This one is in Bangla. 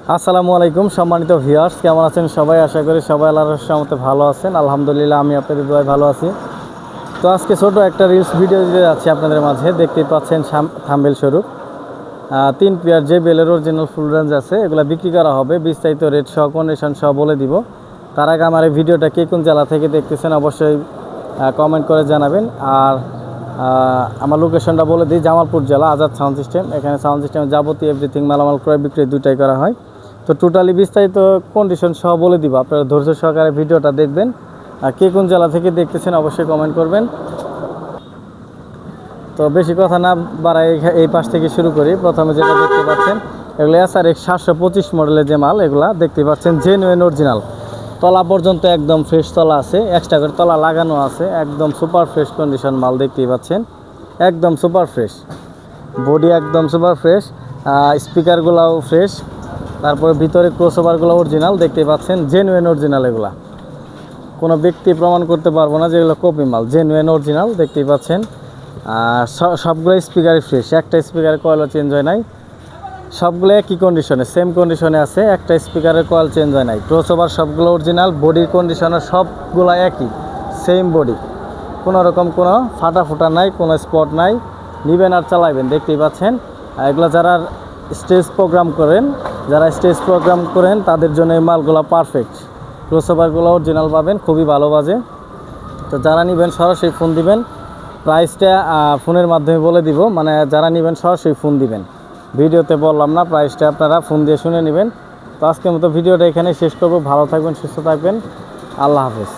আসসালামু আলাইকুম সম্মানিত ভিউয়ার্স, কেমন আছেন সবাই? আশা করি সবাই আল্লাহর রহমতে ভালো আছেন। আলহামদুলিল্লাহ, আমি আপনাদের দোয়ায় ভালো আছি। তো আজকে ছোট একটা রিলস ভিডিও দিতে যাচ্ছি আপনাদের মাঝে। দেখতেই পাচ্ছেন থাম্বনেল স্বরূপ 3 পেয়ার যে বেলের অরিজিনাল ফুল রেঞ্জ আছে, এগুলো বিক্রি করা হবে। বিস্তারিত রেট সহ কন্ডিশন সহ বলে দিব। তার আগে আমার এই ভিডিওটা কে কোন জেলা থেকে দেখতেছেন অবশ্যই কমেন্ট করে জানাবেন। আর আমার লোকেশনটা বলে দিই, জামালপুর জেলা, আজাদ সাউন্ড সিস্টেম। এখানে সাউন্ড সিস্টেম যাবতীয় এভরিথিং মালামাল ক্রয় বিক্রয় দুটাই করা হয়। তো টোটালি বিস্তারিত কন্ডিশন সহ বলে দিব। আপনারা ধৈর্য সহকারে ভিডিওটা দেখবেন। আর কে কোন জেলা থেকে দেখতেছেন অবশ্যই কমেন্ট করবেন। তো বেশি কথা না বাড়াই, এই পাশ থেকে শুরু করি। প্রথমে যেটা দেখতে পাচ্ছেন, এগুলো SRX 725 মডেলের যে মাল, এগুলা দেখতে পাচ্ছেন জেনুইন অরিজিনাল। তলা পর্যন্ত একদম ফ্রেশ তলা আছে, এক্সট্রা করে তলা লাগানো আছে। একদম সুপার ফ্রেশ কন্ডিশন মাল দেখতেই পাচ্ছেন, একদম সুপার ফ্রেশ। বডি একদম সুপার ফ্রেশ, স্পিকারগুলোও ফ্রেশ। তারপরে ভিতরে ক্রসওভারগুলো অরিজিনাল দেখতেই পাচ্ছেন, জেনুইন অরিজিনাল। এগুলা কোনো ব্যক্তি প্রমাণ করতে পারবো না যেগুলো কপি মাল, জেনুইন অরিজিনাল দেখতেই পাচ্ছেন। আর সবগুলো স্পিকারই ফ্রেশ, একটা স্পিকারের কয়েলও চেঞ্জ হয় নাই। সবগুলো একই কন্ডিশনে, সেম কন্ডিশনে আছে, একটা স্পিকারের কয়েল চেঞ্জ হয় নাই। ক্রসওভার সবগুলো অরিজিনাল, বডির কন্ডিশনার সবগুলো একই, সেম বডি। কোনো রকম কোনো ফাটা ফুটা নাই, কোনো স্পট নাই। নিবেন আর চালাইবেন, দেখতেই পাচ্ছেন। এগুলো যারা স্টেজ প্রোগ্রাম করেন তাদের জন্য এই মালগুলো পারফেক্ট। ক্রসওভারগুলো অরিজিনাল পাবেন, খুবই ভালো বাজে। তো যারা নেবেন সরাসরি ফোন দিবেন। প্রাইসটা ফোনের মাধ্যমে বলে দিব, মানে যারা নেবেন সরাসরি ফোন দিবেন। ভিডিওতে বললাম না, প্রাইসটা আপনারা ফোন দিয়ে শুনে নেবেন। তো আজকের মতো ভিডিওটা এখানে শেষ করব। ভালো থাকবেন, সুস্থ থাকবেন, আল্লাহ হাফেজ।